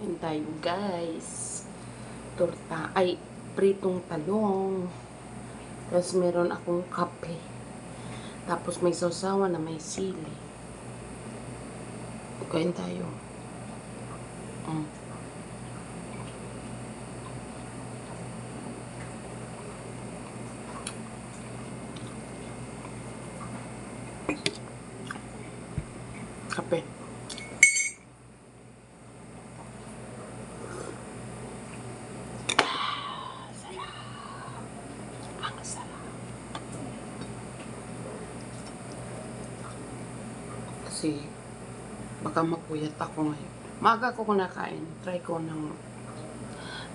Kain tayo guys. Torta, ay, pritong talong. Tapos meron akong kape. Tapos may sausawan na may sili. Kain tayo. Kape. Kasi baka mapuyat ako ngayon. Maaga ako nakain. Try ko ng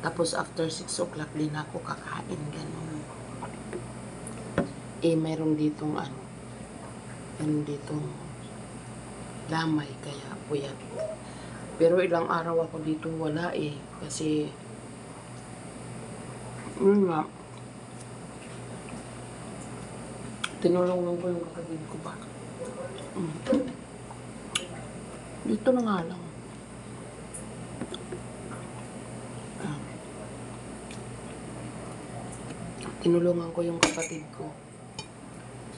tapos after 6 o'clock din ako kakain. Ganun. Mayroon ditong meron ditong lamay kaya puyat. Pero ilang araw ako dito wala kasi yun nga, tinulungan ko yung kapatid ko ba. Dito na nga lang. Tinulungan ko yung kapatid ko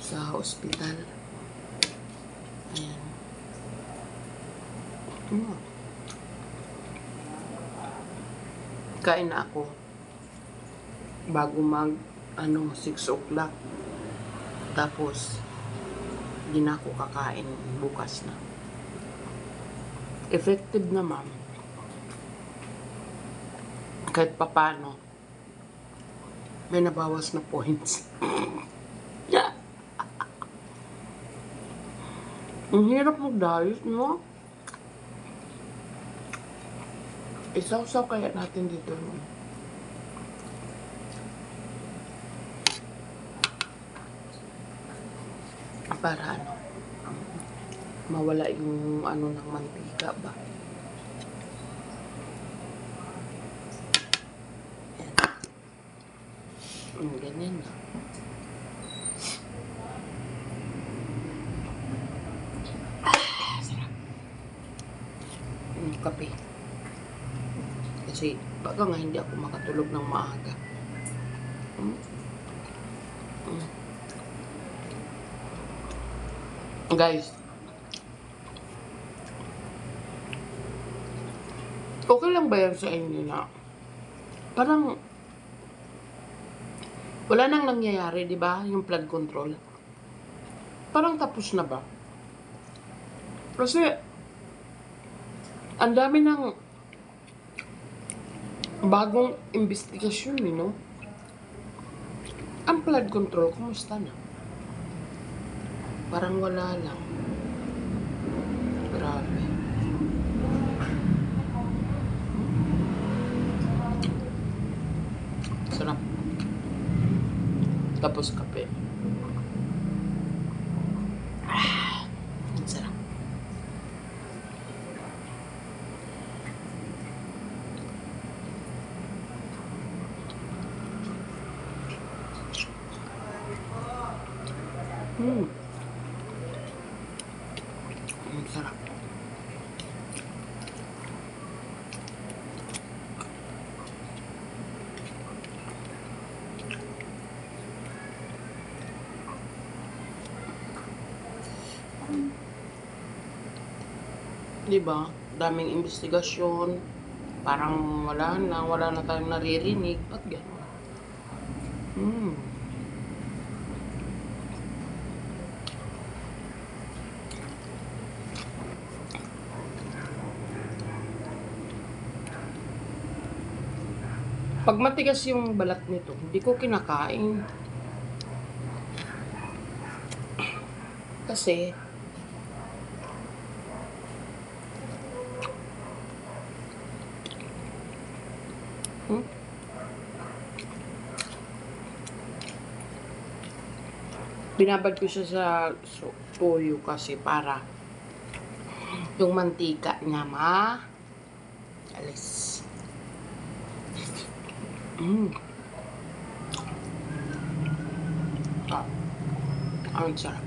sa ospital. Ayan. Kain na ako bago mag 6 o'clock. Tapos hindi na ako kakain bukas na. Effective naman. Kahit papano may nabawas na points. Ang hirap mag-diet, no? Isaw-saw kaya natin dito, no? Para mawala yung ng mantika ba. Ganyan na. Sarap. Kape. Kasi baka nga hindi ako makatulog ng maaga. Guys, okay lang ba yan sa inyo na parang wala nang nangyayari, di ba? Yung flood control. Parang tapos na ba? Kasi ang dami ng bagong investigasyon, no? Ang flood control, kumusta na? Parang wala lang. Grabe. Sarap. Tapos kape. Ang sarap. Ang sarap. Diba? Daming investigasyon. Parang wala na tayong naririnig. Ba't gano'n? Pag matigas yung balat nito, hindi ko kinakain. Kasi binabad ko siya sa toyo kasi para yung mantika niya alis. Ang sarap.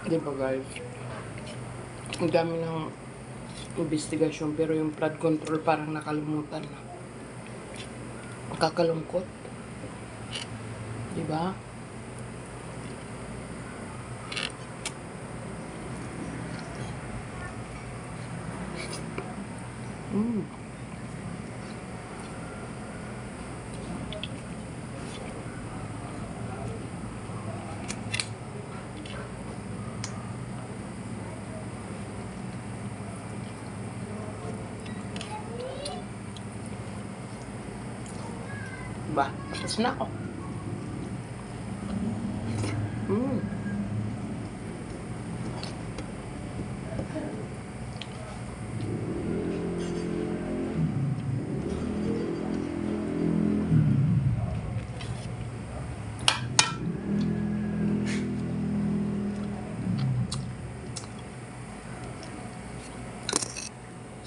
Di ba guys? Ang dami ng investigasyon pero yung flood control parang nakalimutan na. Kakalungkot. Di ba? Mm. Ba, tapos na ako. Mm.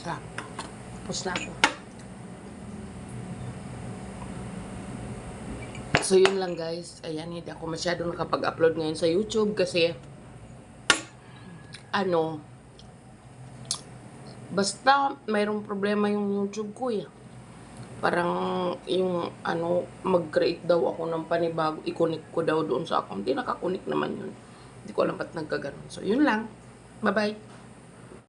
Sa, tapos na ako. So, yun lang guys. Ayan, hindi ako masyado nakapag-upload ngayon sa YouTube kasi basta mayroong problema yung YouTube ko eh. Parang yung mag-create daw ako ng panibago, i-connect ko daw doon sa account. Hindi nakakonect naman yun. Hindi ko alam ba't nagkaganon. So, yun lang. Bye-bye.